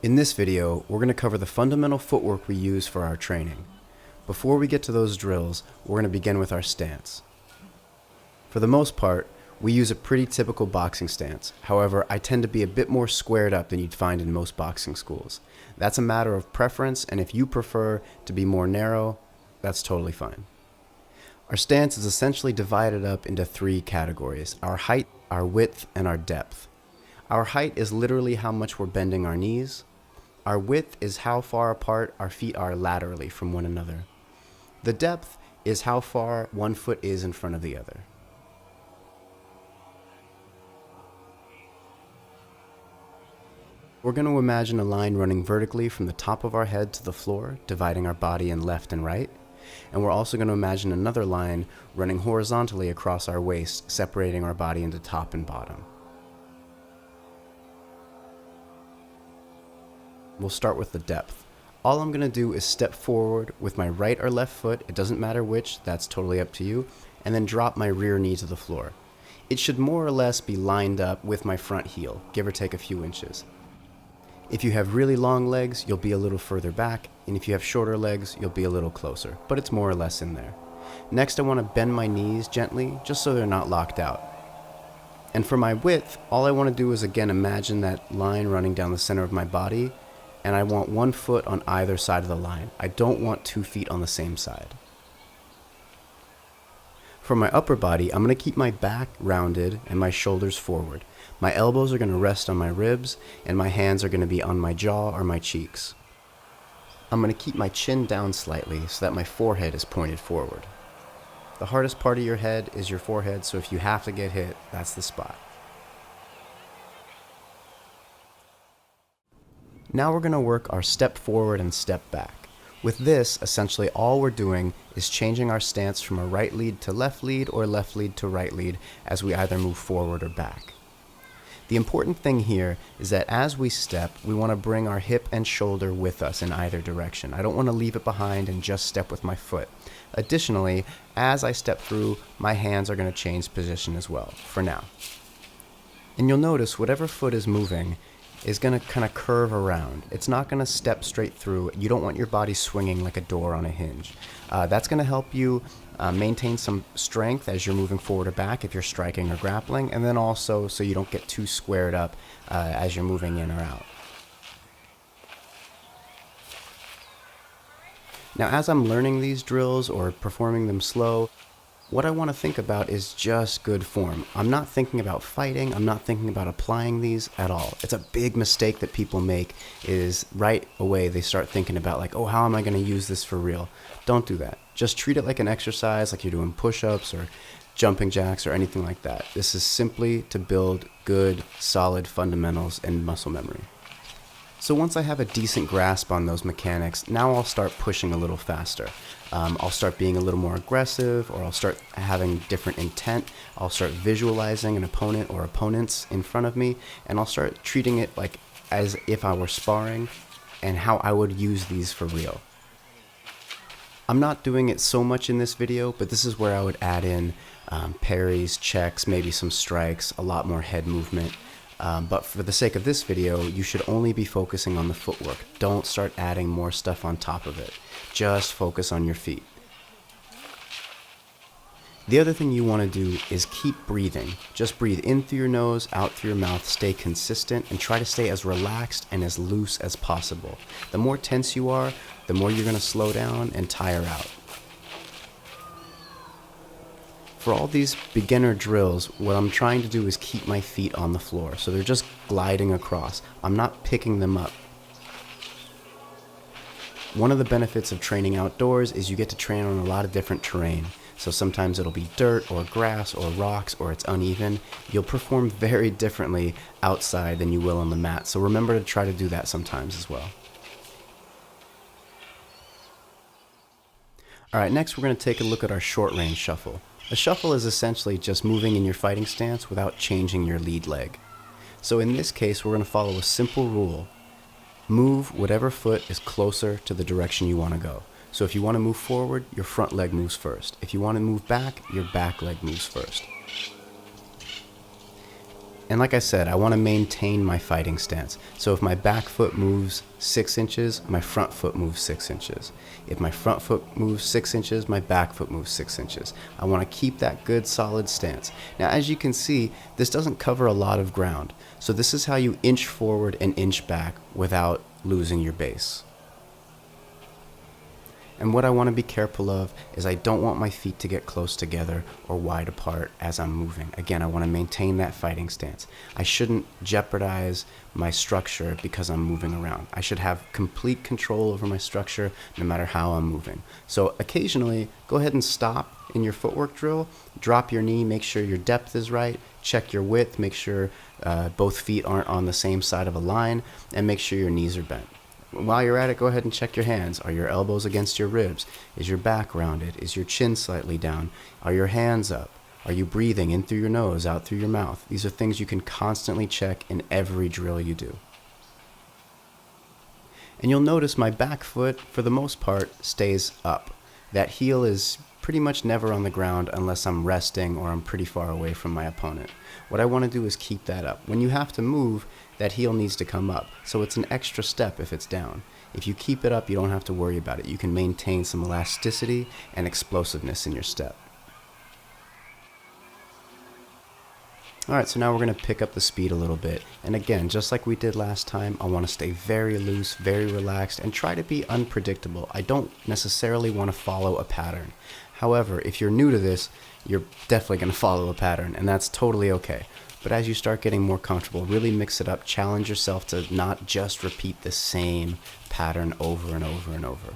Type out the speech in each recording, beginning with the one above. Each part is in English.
In this video, we're going to cover the fundamental footwork we use for our training. Before we get to those drills, we're going to begin with our stance. For the most part, we use a pretty typical boxing stance. However, I tend to be a bit more squared up than you'd find in most boxing schools. That's a matter of preference, and if you prefer to be more narrow, that's totally fine. Our stance is essentially divided up into three categories: our height, our width, and our depth. Our height is literally how much we're bending our knees. Our width is how far apart our feet are laterally from one another. The depth is how far one foot is in front of the other. We're going to imagine a line running vertically from the top of our head to the floor, dividing our body in left and right. And we're also going to imagine another line running horizontally across our waist, separating our body into top and bottom. We'll start with the depth. All I'm going to do is step forward with my right or left foot, it doesn't matter which, that's totally up to you, and then drop my rear knee to the floor. It should more or less be lined up with my front heel, give or take a few inches. If you have really long legs, you'll be a little further back, and if you have shorter legs, you'll be a little closer, but it's more or less in there. Next, I want to bend my knees gently, just so they're not locked out. And for my width, all I want to do is again imagine that line running down the center of my body, and I want one foot on either side of the line. I don't want 2 feet on the same side. For my upper body, I'm going to keep my back rounded and my shoulders forward. My elbows are going to rest on my ribs, and my hands are going to be on my jaw or my cheeks. I'm going to keep my chin down slightly so that my forehead is pointed forward. The hardest part of your head is your forehead, so if you have to get hit, that's the spot. Now we're going to work our step forward and step back. With this, essentially all we're doing is changing our stance from a right lead to left lead or left lead to right lead as we either move forward or back. The important thing here is that as we step, we want to bring our hip and shoulder with us in either direction. I don't want to leave it behind and just step with my foot. Additionally, as I step through, my hands are going to change position as well, for now. And you'll notice whatever foot is moving is going to kind of curve around. It's not going to step straight through. You don't want your body swinging like a door on a hinge. That's going to help you maintain some strength as you're moving forward or back if you're striking or grappling, and then also so you don't get too squared up as you're moving in or out. Now, as I'm learning these drills or performing them slow, what I want to think about is just good form. I'm not thinking about fighting. I'm not thinking about applying these at all. It's a big mistake that people make is right away they start thinking about like, oh, how am I going to use this for real? Don't do that. Just treat it like an exercise, like you're doing push-ups or jumping jacks or anything like that. This is simply to build good, solid fundamentals and muscle memory. So once I have a decent grasp on those mechanics, now I'll start pushing a little faster. I'll start being a little more aggressive, or I'll start having different intent. I'll start visualizing an opponent or opponents in front of me, and I'll start treating it like as if I were sparring and how I would use these for real. I'm not doing it so much in this video, but this is where I would add in parries, checks, maybe some strikes, a lot more head movement. But for the sake of this video, you should only be focusing on the footwork. Don't start adding more stuff on top of it. Just focus on your feet. The other thing you want to do is keep breathing. Just breathe in through your nose, out through your mouth, stay consistent, and try to stay as relaxed and as loose as possible. The more tense you are, the more you're going to slow down and tire out. For all these beginner drills, what I'm trying to do is keep my feet on the floor, so they're just gliding across. I'm not picking them up. One of the benefits of training outdoors is you get to train on a lot of different terrain. So sometimes it'll be dirt or grass or rocks or it's uneven. You'll perform very differently outside than you will on the mat, so remember to try to do that sometimes as well. Alright, next we're going to take a look at our short range shuffle. A shuffle is essentially just moving in your fighting stance without changing your lead leg. So in this case, we're going to follow a simple rule. Move whatever foot is closer to the direction you want to go. So if you want to move forward, your front leg moves first. If you want to move back, your back leg moves first. And like I said, I want to maintain my fighting stance. So if my back foot moves 6 inches, my front foot moves 6 inches. If my front foot moves 6 inches, my back foot moves 6 inches. I want to keep that good solid stance. Now, as you can see, this doesn't cover a lot of ground. So this is how you inch forward and inch back without losing your base. And what I want to be careful of is I don't want my feet to get close together or wide apart as I'm moving. Again, I want to maintain that fighting stance. I shouldn't jeopardize my structure because I'm moving around. I should have complete control over my structure no matter how I'm moving. So occasionally, go ahead and stop in your footwork drill, drop your knee, make sure your depth is right, check your width, make sure both feet aren't on the same side of a line, and make sure your knees are bent. While you're at it, go ahead and check your hands. Are your elbows against your ribs? Is your back rounded? Is your chin slightly down? Are your hands up? Are you breathing in through your nose, out through your mouth? These are things you can constantly check in every drill you do. And you'll notice my back foot, for the most part, stays up. That heel is pretty much never on the ground unless I'm resting or I'm pretty far away from my opponent. What I want to do is keep that up. When you have to move, that heel needs to come up. So it's an extra step if it's down. If you keep it up, you don't have to worry about it. You can maintain some elasticity and explosiveness in your step. Alright, so now we're going to pick up the speed a little bit. And again, just like we did last time, I want to stay very loose, very relaxed, and try to be unpredictable. I don't necessarily want to follow a pattern. However, if you're new to this, you're definitely going to follow a pattern, and that's totally okay. But as you start getting more comfortable, really mix it up. Challenge yourself to not just repeat the same pattern over and over and over.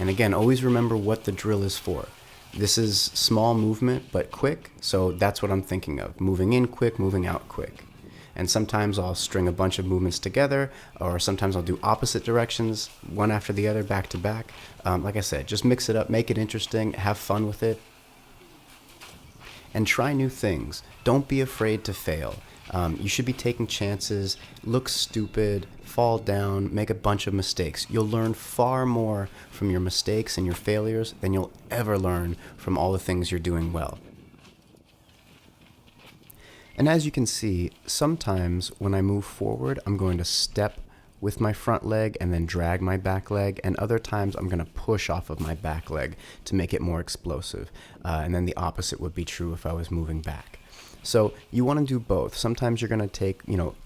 And again, always remember what the drill is for. This is small movement, but quick, so that's what I'm thinking of. Moving in quick, moving out quick. And sometimes I'll string a bunch of movements together, or sometimes I'll do opposite directions, one after the other, back to back. Like I said, just mix it up, make it interesting, have fun with it, and try new things. Don't be afraid to fail. You should be taking chances, look stupid, fall down, make a bunch of mistakes. You'll learn far more from your mistakes and your failures than you'll ever learn from all the things you're doing well. And as you can see, sometimes when I move forward, I'm going to step with my front leg and then drag my back leg, and other times I'm going to push off of my back leg to make it more explosive. And then the opposite would be true if I was moving back. So you want to do both. Sometimes you're going to take,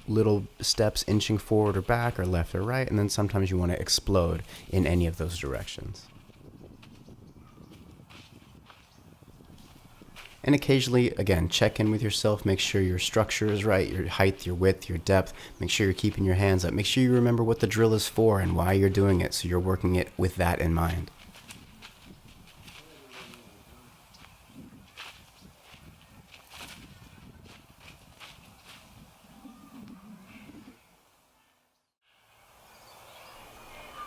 little steps inching forward or back or left or right, and then sometimes you want to explode in any of those directions. And occasionally, again, check in with yourself, make sure your structure is right, your height, your width, your depth, make sure you're keeping your hands up, make sure you remember what the drill is for and why you're doing it, so you're working it with that in mind.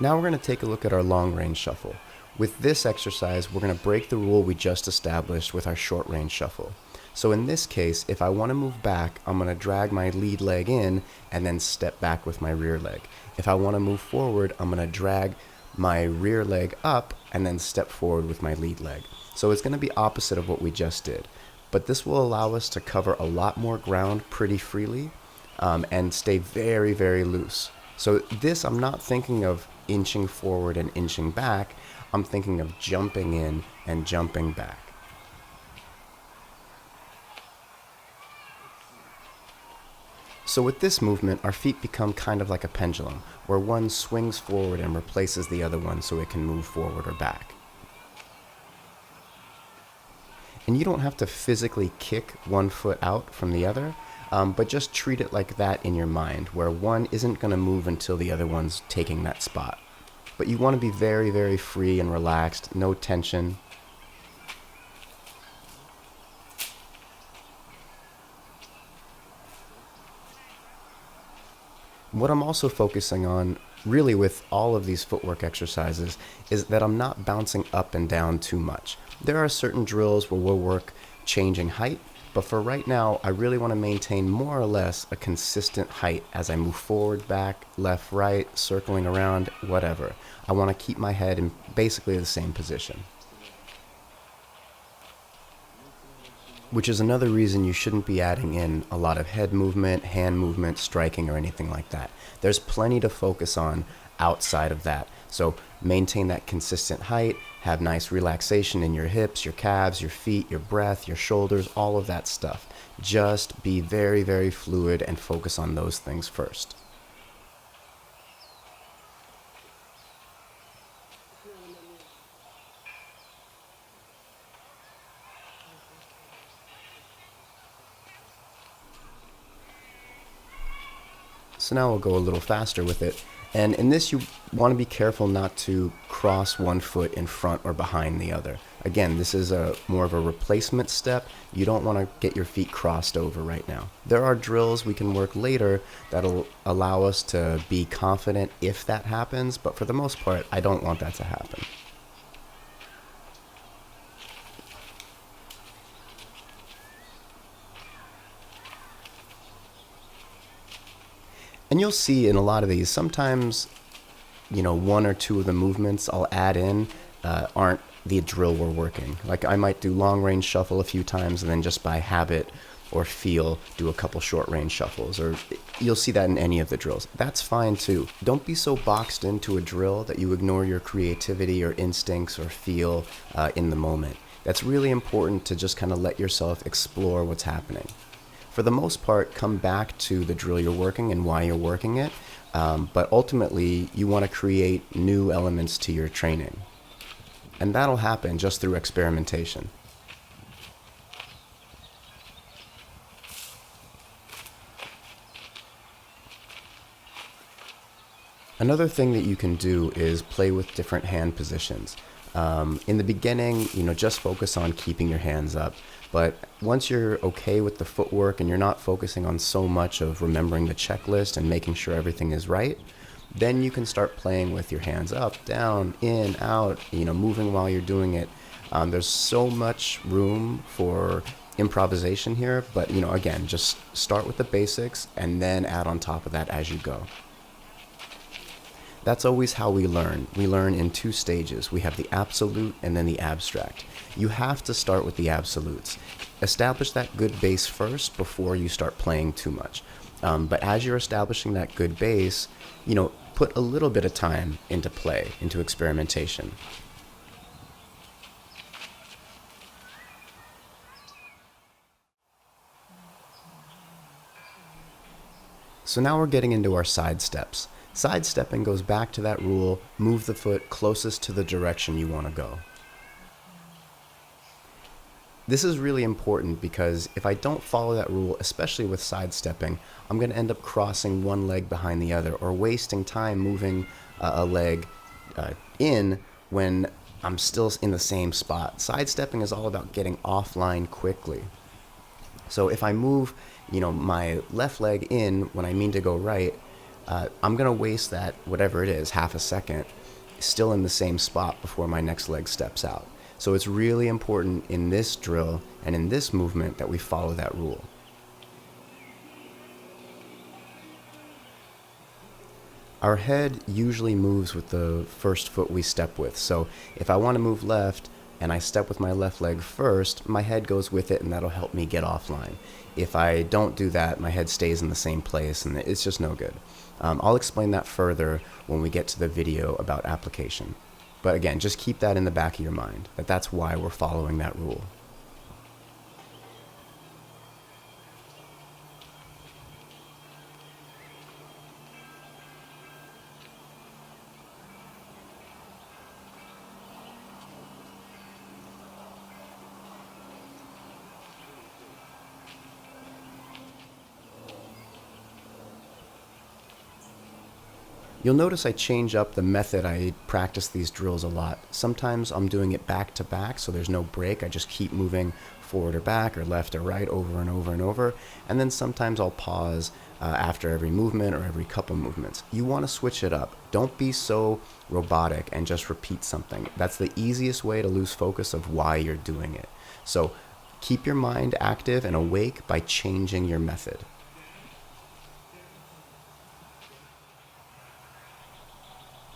Now we're going to take a look at our long range shuffle. With this exercise, we're going to break the rule we just established with our short range shuffle. So in this case, if I want to move back, I'm going to drag my lead leg in and then step back with my rear leg. If I want to move forward, I'm going to drag my rear leg up and then step forward with my lead leg. So it's going to be opposite of what we just did. But this will allow us to cover a lot more ground pretty freely and stay very, very loose. So this, I'm not thinking of inching forward and inching back. I'm thinking of jumping in and jumping back. So with this movement, our feet become kind of like a pendulum, where one swings forward and replaces the other one so it can move forward or back. And you don't have to physically kick one foot out from the other, but just treat it like that in your mind, where one isn't going to move until the other one's taking that spot. But you want to be very, very free and relaxed, no tension. What I'm also focusing on, really with all of these footwork exercises, is that I'm not bouncing up and down too much. There are certain drills where we'll work changing height, But for right now, I really want to maintain more or less a consistent height as I move forward, back, left, right, circling around, whatever. I want to keep my head in basically the same position. Which is another reason you shouldn't be adding in a lot of head movement, hand movement, striking, or anything like that. There's plenty to focus on outside of that. So maintain that consistent height, have nice relaxation in your hips, your calves, your feet, your breath, your shoulders, all of that stuff. Just be very, very fluid and focus on those things first. So now we'll go a little faster with it. And in this, you want to be careful not to cross one foot in front or behind the other. Again, this is more of a replacement step. You don't want to get your feet crossed over right now. There are drills we can work later that'll allow us to be confident if that happens, but for the most part, I don't want that to happen. And you'll see in a lot of these, sometimes, one or two of the movements I'll add in aren't the drill we're working. Like I might do long range shuffle a few times and then just by habit or feel do a couple short range shuffles, or you'll see that in any of the drills. That's fine too. Don't be so boxed into a drill that you ignore your creativity or instincts or feel in the moment. That's really important to just kind of let yourself explore what's happening. For the most part, come back to the drill you're working and why you're working it, but ultimately you want to create new elements to your training. And that'll happen just through experimentation. Another thing that you can do is play with different hand positions. In the beginning, just focus on keeping your hands up. But once you're okay with the footwork and you're not focusing on so much of remembering the checklist and making sure everything is right, then you can start playing with your hands up, down, in, out, moving while you're doing it. There's so much room for improvisation here, but again, just start with the basics and then add on top of that as you go. That's always how we learn. We learn in two stages. We have the absolute and then the abstract. You have to start with the absolutes. Establish that good base first before you start playing too much. But as you're establishing that good base, put a little bit of time into play, into experimentation. So now we're getting into our side steps. Sidestepping goes back to that rule, move the foot closest to the direction you want to go. This is really important because if I don't follow that rule, especially with sidestepping, I'm going to end up crossing one leg behind the other or wasting time moving a leg in when I'm still in the same spot. Sidestepping is all about getting offline quickly. So if I move, my left leg in when I mean to go right, I'm going to waste that, whatever it is, half a second, still in the same spot before my next leg steps out. So it's really important in this drill and in this movement that we follow that rule. Our head usually moves with the first foot we step with. So if I want to move left and I step with my left leg first, my head goes with it and that'll help me get offline. If I don't do that, my head stays in the same place and it's just no good. I'll explain that further when we get to the video about application. But again, just keep that in the back of your mind, that's why we're following that rule. You'll notice I change up the method I practice these drills a lot. Sometimes I'm doing it back to back, so there's no break. I just keep moving forward or back or left or right over and over and over. And then sometimes I'll pause after every movement or every couple movements. You want to switch it up. Don't be so robotic and just repeat something. That's the easiest way to lose focus of why you're doing it. So Keep your mind active and awake by changing your method.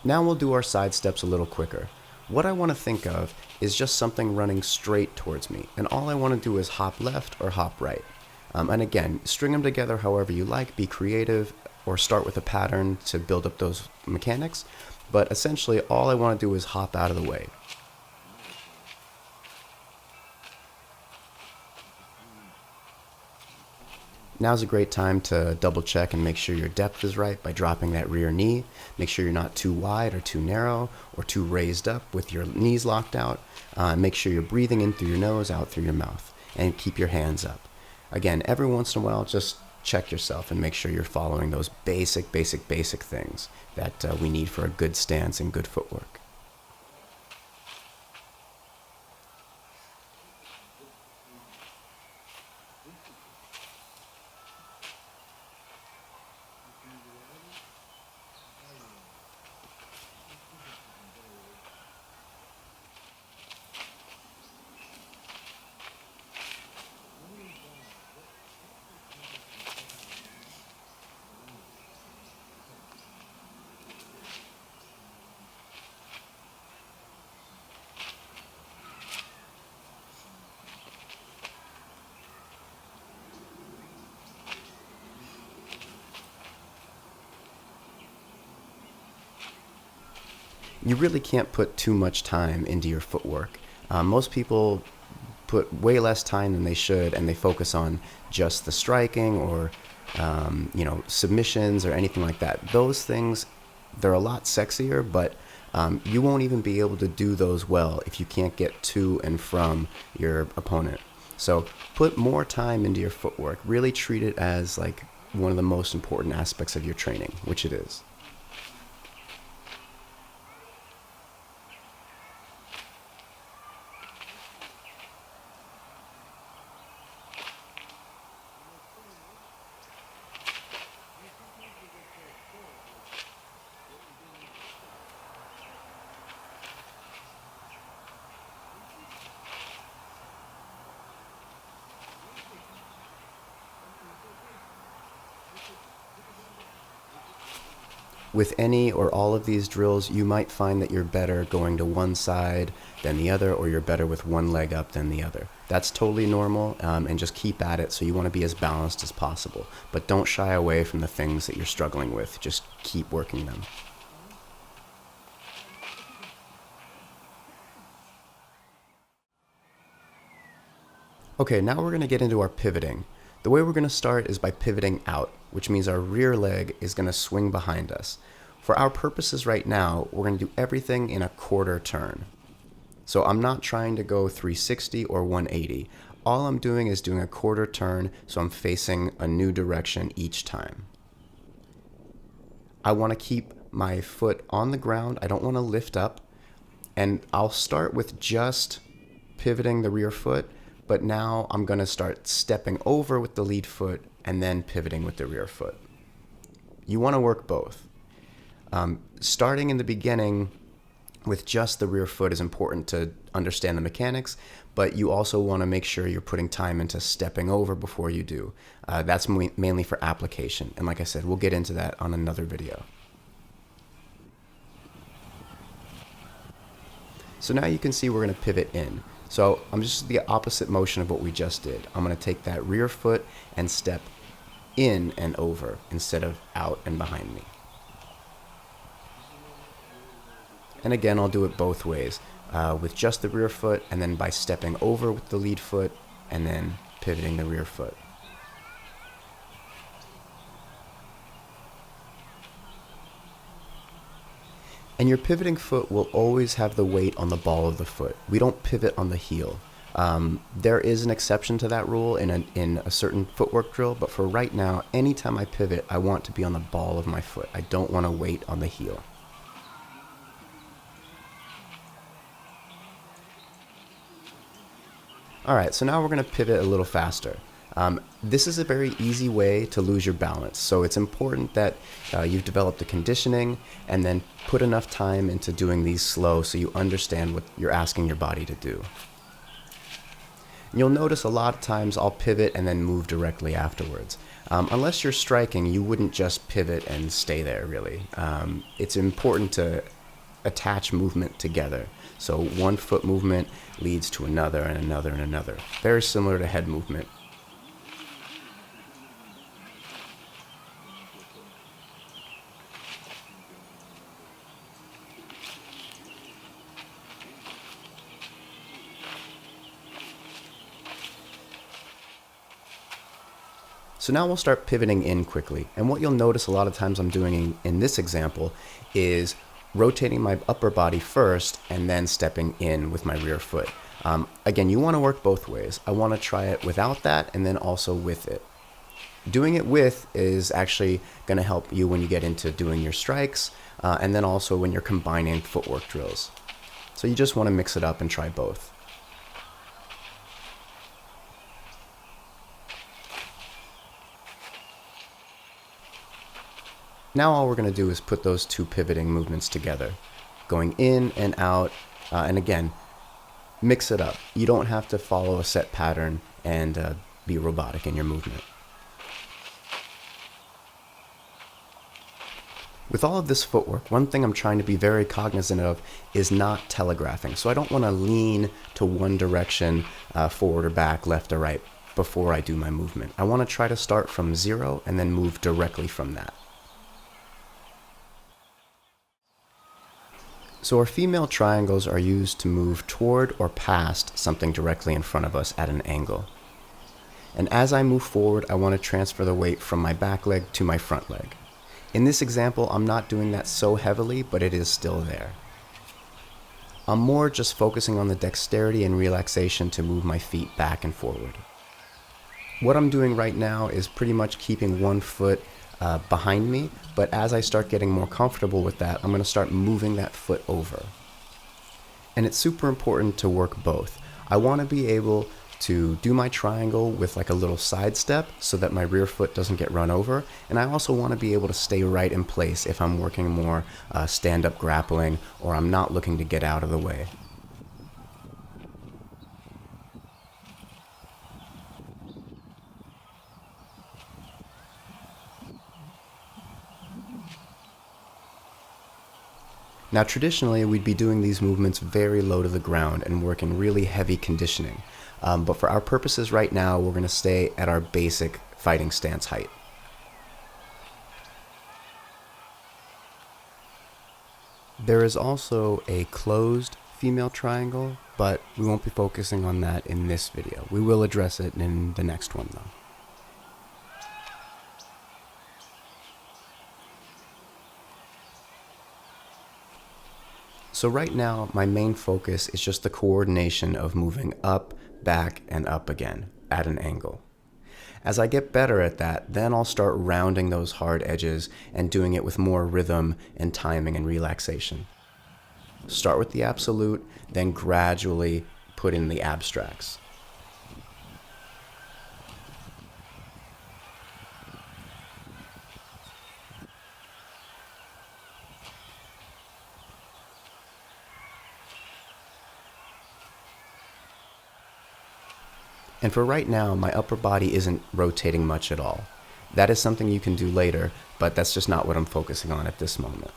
Now we'll do our side steps a little quicker. What I want to think of is just something running straight towards me, and all I want to do is hop left or hop right. And again, string them together however you like, be creative, or start with a pattern to build up those mechanics, but essentially all I want to do is hop out of the way. Now's a great time to double check and make sure your depth is right by dropping that rear knee. Make sure you're not too wide or too narrow or too raised up with your knees locked out. Make sure you're breathing in through your nose, out through your mouth, and keep your hands up. Again, every once in a while, just check yourself and make sure you're following those basic things that we need for a good stance and good footwork. You really can't put too much time into your footwork. Most people put way less time than they should, and they focus on just the striking or submissions or anything like that. Those things, they're a lot sexier, but you won't even be able to do those well if you can't get to and from your opponent. So put more time into your footwork. Really treat it as like one of the most important aspects of your training, which it is. With any or all of these drills, you might find that you're better going to one side than the other, or you're better with one leg up than the other. That's totally normal, and just keep at it. So you want to be as balanced as possible, but don't shy away from the things that you're struggling with. Just keep working them. Okay, now we're going to get into our pivoting. The way we're going to start is by pivoting out, which means our rear leg is going to swing behind us. For our purposes right now, we're going to do everything in a quarter turn. So I'm not trying to go 360 or 180. All I'm doing is doing a quarter turn, so I'm facing a new direction each time. I want to keep my foot on the ground. I don't want to lift up. And I'll start with just pivoting the rear foot, but now I'm going to start stepping over with the lead foot and then pivoting with the rear foot. You want to work both. Starting in the beginning with just the rear foot is important to understand the mechanics, but you also want to make sure you're putting time into stepping over before you do. That's mainly for application. And like I said, we'll get into that on another video. So now you can see we're going to pivot in. So I'm just the opposite motion of what we just did. I'm going to take that rear foot and step in and over instead of out and behind me. And again, I'll do it both ways, with just the rear foot and then by stepping over with the lead foot and then pivoting the rear foot. And your pivoting foot will always have the weight on the ball of the foot. We don't pivot on the heel. There is an exception to that rule in a certain footwork drill, but for right now, anytime I pivot, I want to be on the ball of my foot. I don't want to wait on the heel. All right, so now we're going to pivot a little faster. This is a very easy way to lose your balance, so it's important that you've developed the conditioning and then put enough time into doing these slow so you understand what you're asking your body to do. You'll notice a lot of times I'll pivot and then move directly afterwards. Unless you're striking, you wouldn't just pivot and stay there, really. It's important to attach movement together. So one foot movement leads to another and another and another. Very similar to head movement. So now we'll start pivoting in quickly. And what you'll notice a lot of times I'm doing in this example is rotating my upper body first and then stepping in with my rear foot. Again, you want to work both ways. I want to try it without that and then also with it. Doing it with is actually going to help you when you get into doing your strikes and then also when you're combining footwork drills. So you just want to mix it up and try both. Now all we're going to do is put those two pivoting movements together, going in and out, and again, mix it up. You don't have to follow a set pattern and be robotic in your movement. With all of this footwork, one thing I'm trying to be very cognizant of is not telegraphing. So I don't want to lean to one direction, forward or back, left or right, before I do my movement. I want to try to start from zero and then move directly from that. So our female triangles are used to move toward or past something directly in front of us at an angle. And as I move forward, I want to transfer the weight from my back leg to my front leg. In this example, I'm not doing that so heavily, but it is still there. I'm more just focusing on the dexterity and relaxation to move my feet back and forward. What I'm doing right now is pretty much keeping one foot behind me, but as I start getting more comfortable with that, I'm going to start moving that foot over. And it's super important to work both. I want to be able to do my triangle with like a little side step so that my rear foot doesn't get run over, and I also want to be able to stay right in place if I'm working more stand-up grappling or I'm not looking to get out of the way. Now traditionally we'd be doing these movements very low to the ground and working really heavy conditioning, but for our purposes right now we're going to stay at our basic fighting stance height. There is also a closed female triangle, but we won't be focusing on that in this video. We will address it in the next one though. So right now, my main focus is just the coordination of moving up, back, and up again at an angle. As I get better at that, then I'll start rounding those hard edges and doing it with more rhythm and timing and relaxation. Start with the absolute, then gradually put in the abstracts. And for right now, my upper body isn't rotating much at all. That is something you can do later, but that's just not what I'm focusing on at this moment.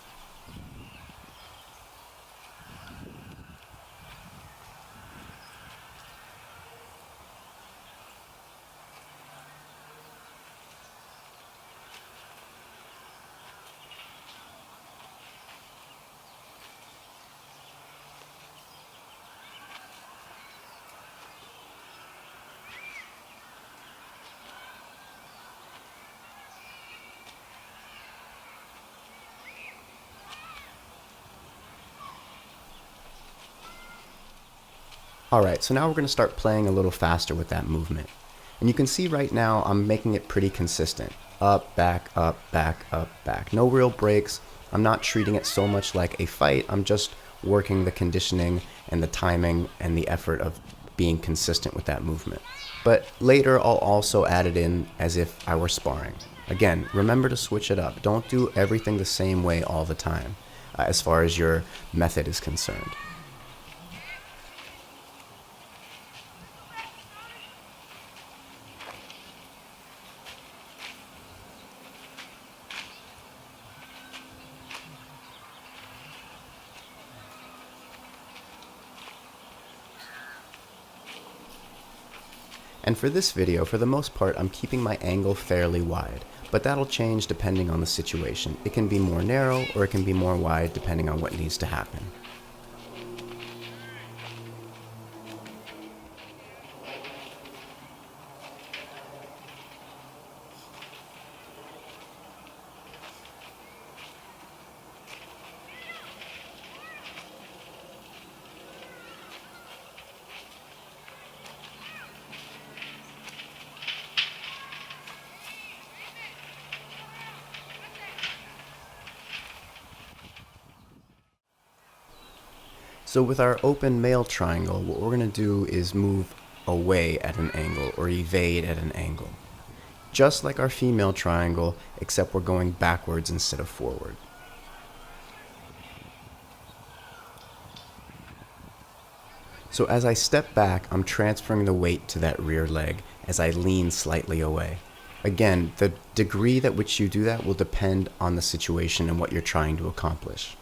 Alright, so now we're going to start playing a little faster with that movement. And you can see right now I'm making it pretty consistent. Up, back, up, back, up, back. No real breaks. I'm not treating it so much like a fight. I'm just working the conditioning and the timing and the effort of being consistent with that movement. But later I'll also add it in as if I were sparring. Again, remember to switch it up. Don't do everything the same way all the time as far as your method is concerned. And for this video, for the most part, I'm keeping my angle fairly wide, but that'll change depending on the situation. It can be more narrow or it can be more wide depending on what needs to happen. So with our open male triangle, what we're going to do is move away at an angle or evade at an angle. Just like our female triangle, except we're going backwards instead of forward. So as I step back, I'm transferring the weight to that rear leg as I lean slightly away. Again, the degree at which you do that will depend on the situation and what you're trying to accomplish.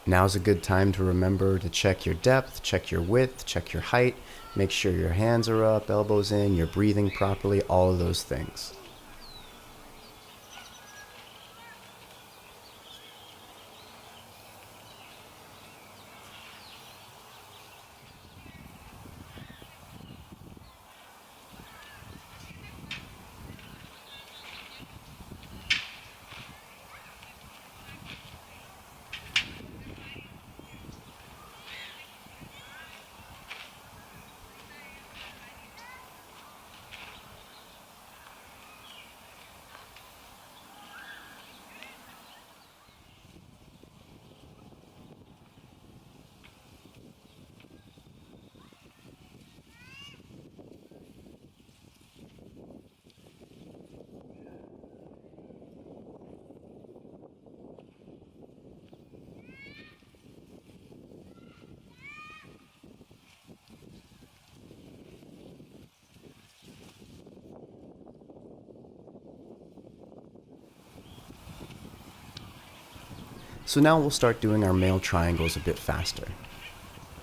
Now's a good time to remember to check your depth, check your width, check your height, make sure your hands are up, elbows in, you're breathing properly, all of those things. So now we'll start doing our male triangles a bit faster.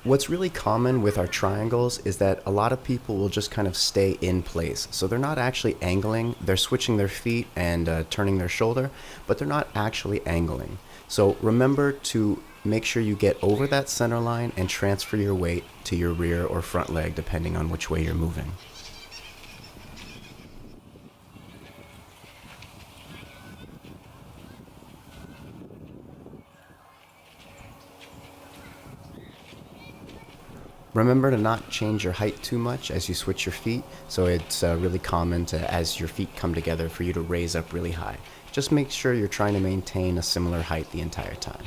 What's really common with our triangles is that a lot of people will just kind of stay in place. So they're not actually angling, they're switching their feet and turning their shoulder, but they're not actually angling. So remember to make sure you get over that center line and transfer your weight to your rear or front leg depending on which way you're moving. Remember to not change your height too much as you switch your feet, so it's really common to, as your feet come together, for you to raise up really high. Just make sure you're trying to maintain a similar height the entire time.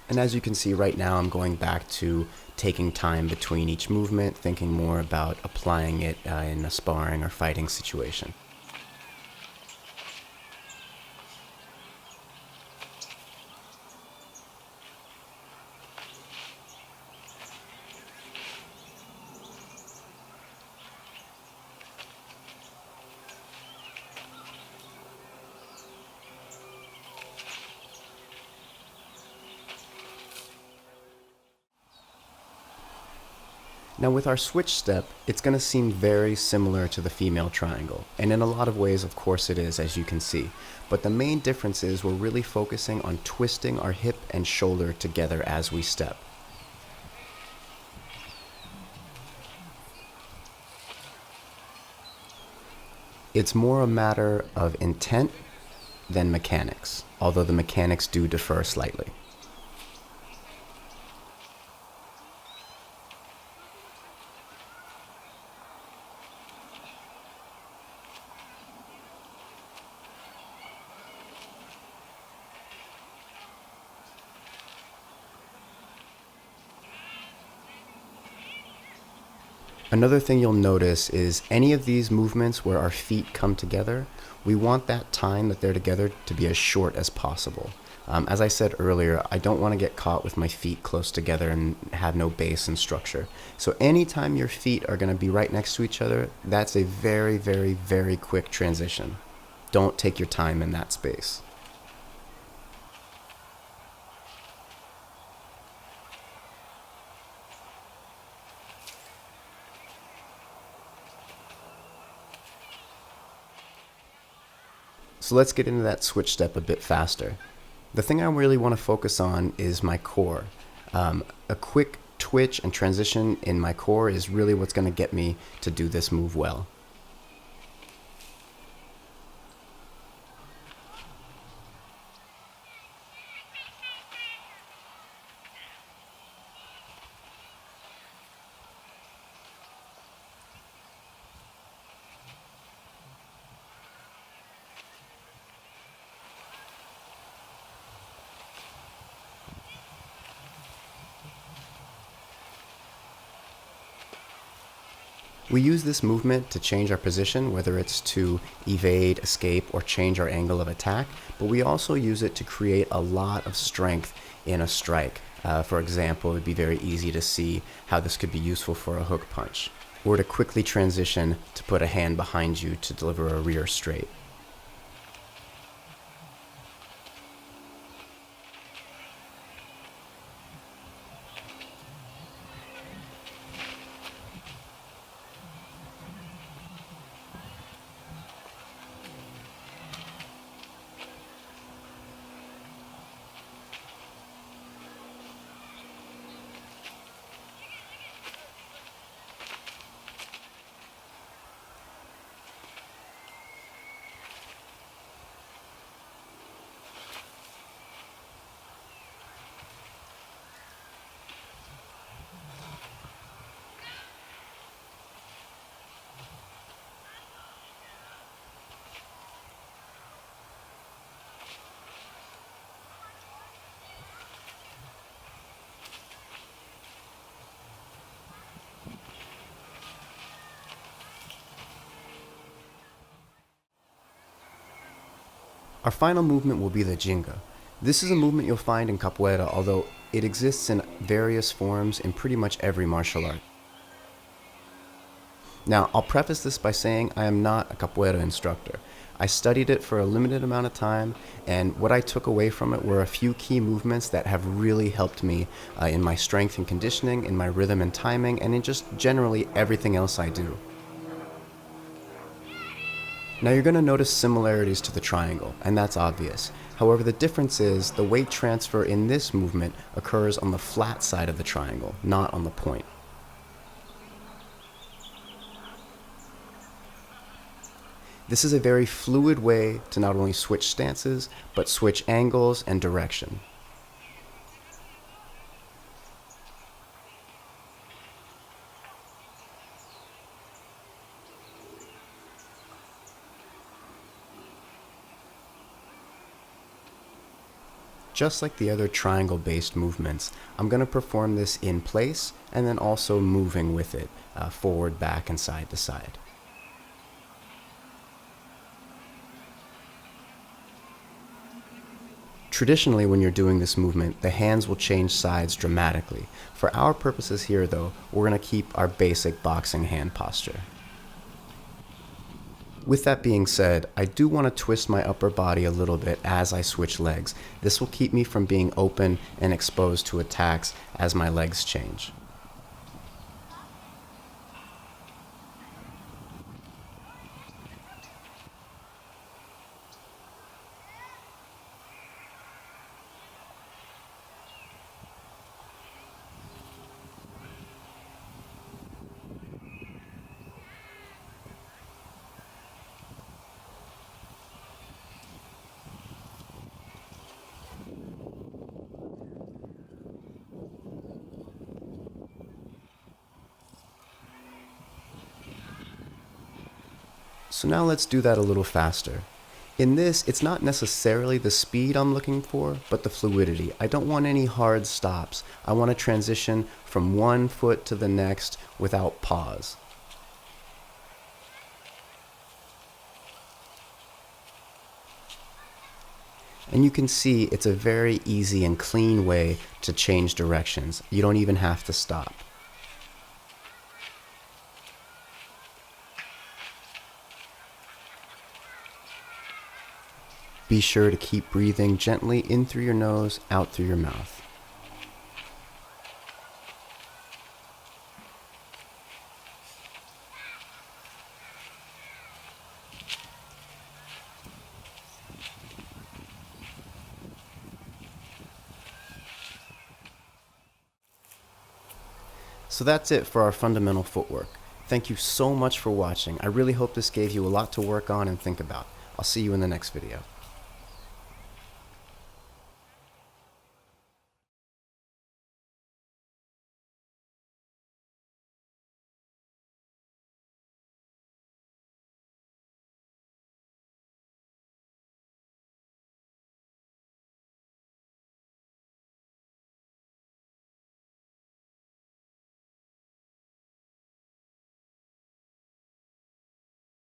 And as you can see right now, I'm going back to taking time between each movement, thinking more about applying it in a sparring or fighting situation. Now with our switch step, it's going to seem very similar to the female triangle, and in a lot of ways, of course it is, as you can see. But the main difference is we're really focusing on twisting our hip and shoulder together as we step. It's more a matter of intent than mechanics, although the mechanics do differ slightly. Another thing you'll notice is any of these movements where our feet come together, we want that time that they're together to be as short as possible. As I said earlier, I don't want to get caught with my feet close together and have no base and structure. So anytime your feet are going to be right next to each other, that's a very, very, very quick transition. Don't take your time in that space. So let's get into that switch step a bit faster. The thing I really want to focus on is my core. A quick twitch and transition in my core is really what's going to get me to do this move well. We use this movement to change our position, whether it's to evade, escape, or change our angle of attack, but we also use it to create a lot of strength in a strike. For example, it would be very easy to see how this could be useful for a hook punch, or to quickly transition to put a hand behind you to deliver a rear straight. Our final movement will be the jinga. This is a movement you'll find in capoeira, although it exists in various forms in pretty much every martial art. Now, I'll preface this by saying I am not a capoeira instructor. I studied it for a limited amount of time, and what I took away from it were a few key movements that have really helped me in my strength and conditioning, in my rhythm and timing, and in just generally everything else I do. Now you're going to notice similarities to the triangle, and that's obvious. However, the difference is the weight transfer in this movement occurs on the flat side of the triangle, not on the point. This is a very fluid way to not only switch stances, but switch angles and direction. Just like the other triangle-based movements, I'm going to perform this in place and then also moving with it, forward, back, and side to side. Traditionally, when you're doing this movement, the hands will change sides dramatically. For our purposes here, though, we're going to keep our basic boxing hand posture. With that being said, I do want to twist my upper body a little bit as I switch legs. This will keep me from being open and exposed to attacks as my legs change. So now let's do that a little faster. In this, it's not necessarily the speed I'm looking for, but the fluidity. I don't want any hard stops. I want to transition from one foot to the next without pause. And you can see it's a very easy and clean way to change directions. You don't even have to stop. Be sure to keep breathing gently in through your nose, out through your mouth. So that's it for our fundamental footwork. Thank you so much for watching. I really hope this gave you a lot to work on and think about. I'll see you in the next video.